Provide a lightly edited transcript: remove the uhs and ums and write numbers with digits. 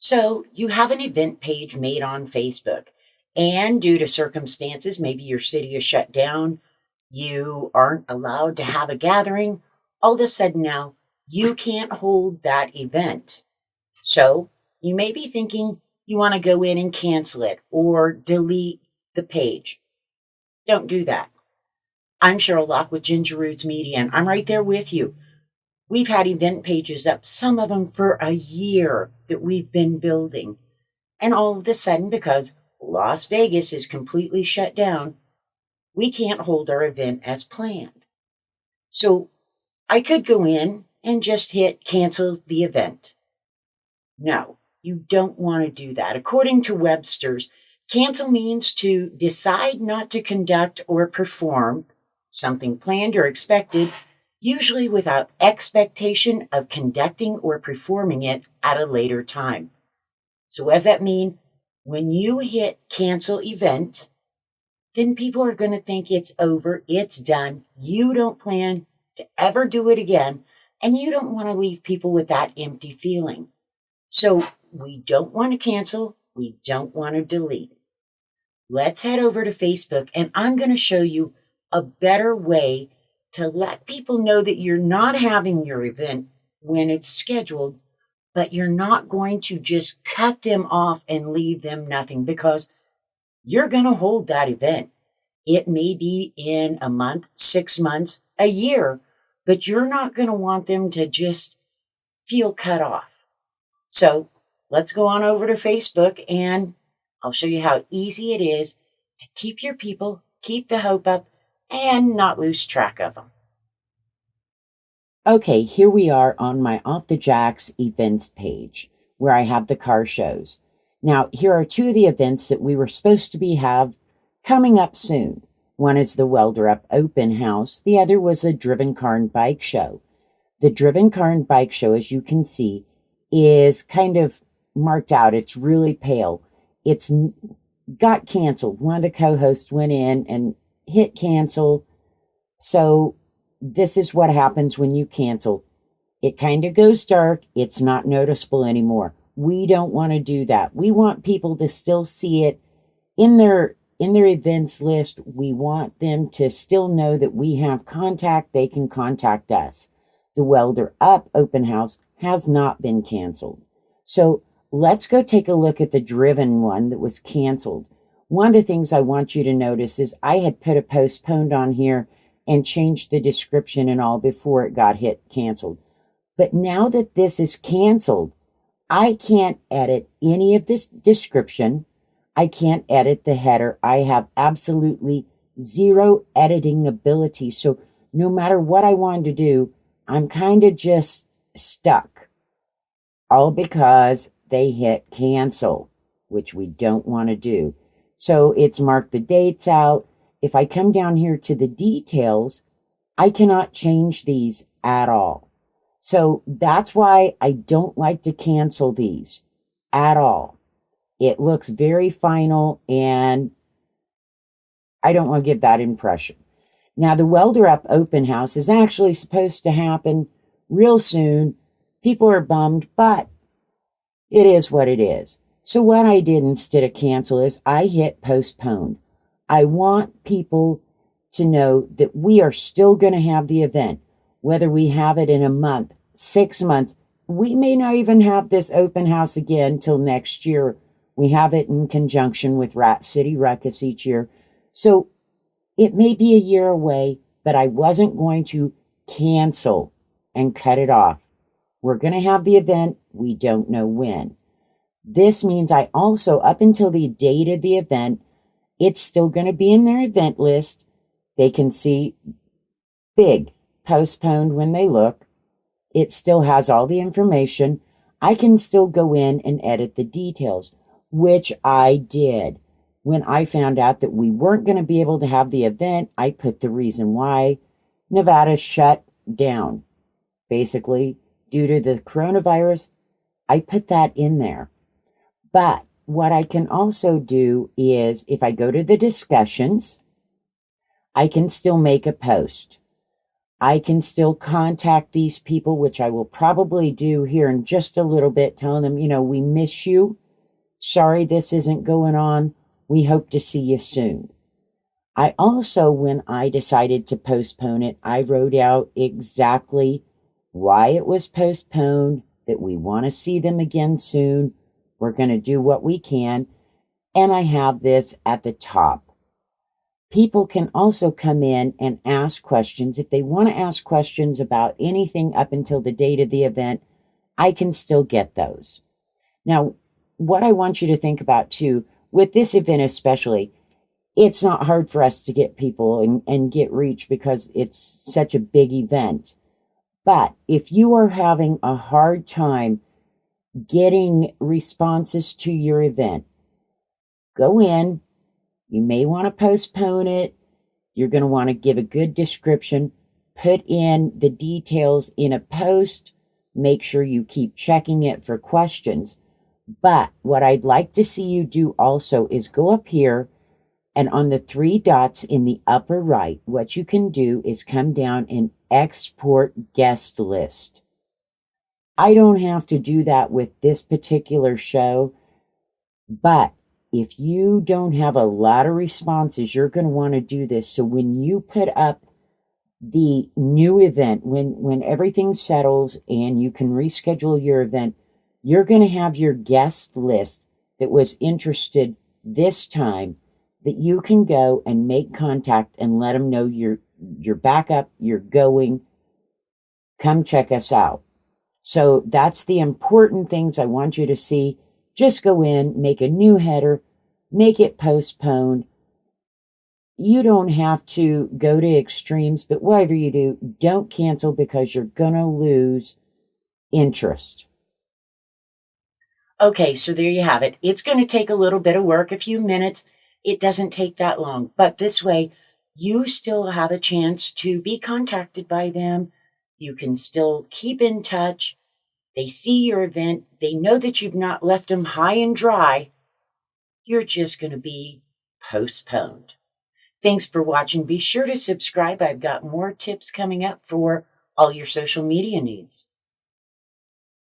So you have an event page made on Facebook, and due to circumstances, maybe your city is shut down, you aren't allowed to have a gathering. All of a sudden now, you can't hold that event. So you may be thinking you want to go in and cancel it or delete the page. Don't do that. I'm Sheryl Loch with Ginger Roots Media, and I'm right there with you. We've had event pages up, some of them for a year that we've been building. And all of a sudden, because Las Vegas is completely shut down, we can't hold our event as planned. So I could go in and just hit cancel the event. No, you don't want to do that. According to Webster's, cancel means to decide not to conduct or perform something planned or expected, usually without expectation of conducting or performing it at a later time. So, what does that mean? When you hit cancel event, then people are going to think it's over, it's done. You don't plan to ever do it again, and you don't want to leave people with that empty feeling. So, we don't want to cancel, we don't want to delete. Let's head over to Facebook, and I'm going to show you a better way to let people know that you're not having your event when it's scheduled, but you're not going to just cut them off and leave them nothing, because you're going to hold that event. It may be in a month, 6 months, a year, but you're not going to want them to just feel cut off. So let's go on over to Facebook, and I'll show you how easy it is to keep your people, keep the hope up, and not lose track of them. Okay, here we are on my Off the Jacks events page where I have the car shows. Now, here are two of the events that we were supposed to have coming up soon. One is the Welder Up Open House. The other was the Driven Car and Bike Show. The Driven Car and Bike Show, as you can see, is kind of marked out. It's really pale. It's got canceled. One of the co-hosts went in and hit cancel. So this is what happens when you cancel. It kind of goes dark. It's not noticeable anymore. We don't want to do that. We want people to still see it in their events list. We want them to still know that we have contact. They can contact us. The Welder Up Open House has not been canceled. So let's go take a look at the Driven one that was canceled. One of the things I want you to notice is I had put a postponed on here and changed the description and all before it got hit canceled. But now that this is canceled, I can't edit any of this description. I can't edit the header. I have absolutely zero editing ability. So no matter what I wanted to do, I'm kind of just stuck. All because they hit cancel, which we don't want to do. So it's marked the dates out. If I come down here to the details, I cannot change these at all. So that's why I don't like to cancel these at all. It looks very final, and I don't want to give that impression. Now, the Welder Up Open House is actually supposed to happen real soon. People are bummed, but it is what it is. So what I did instead of cancel is I hit postpone. I want people to know that we are still going to have the event, whether we have it in a month, 6 months. We may not even have this open house again till next year. We have it in conjunction with Rat City Ruckus each year. So it may be a year away, but I wasn't going to cancel and cut it off. We're going to have the event. We don't know when. This means I also, up until the date of the event, it's still going to be in their event list. They can see big postponed when they look. It still has all the information. I can still go in and edit the details, which I did. When I found out that we weren't going to be able to have the event, I put the reason why. Nevada shut down, basically, due to the coronavirus. I put that in there. But what I can also do is, if I go to the discussions, I can still make a post. I can still contact these people, which I will probably do here in just a little bit, telling them, we miss you. Sorry this isn't going on. We hope to see you soon. I also, when I decided to postpone it, I wrote out exactly why it was postponed, that we want to see them again soon. We're going to do what we can. And I have this at the top. People can also come in and ask questions. If they want to ask questions about anything up until the date of the event, I can still get those. Now, what I want you to think about too, with this event especially, it's not hard for us to get people and get reach because it's such a big event. But if you are having a hard time getting responses to your event, go in. You may want to postpone it. You're going to want to give a good description, put in the details in a post, make sure you keep checking it for questions. But what I'd like to see you do also is go up here, and on the 3 dots in the upper right, what you can do is come down and export guest list. I don't have to do that with this particular show, but if you don't have a lot of responses, you're going to want to do this. So when you put up the new event, when everything settles and you can reschedule your event, you're going to have your guest list that was interested this time that you can go and make contact and let them know you're back up, you're going, come check us out. So that's the important things I want you to see. Just go in, make a new header, make it postponed. You don't have to go to extremes, but whatever you do, don't cancel because you're going to lose interest. Okay, so there you have it. It's going to take a little bit of work, a few minutes. It doesn't take that long, but this way you still have a chance to be contacted by them. You can still keep in touch. They see your event. They know that you've not left them high and dry. You're just going to be postponed. Thanks for watching. Be sure to subscribe. I've got more tips coming up for all your social media needs.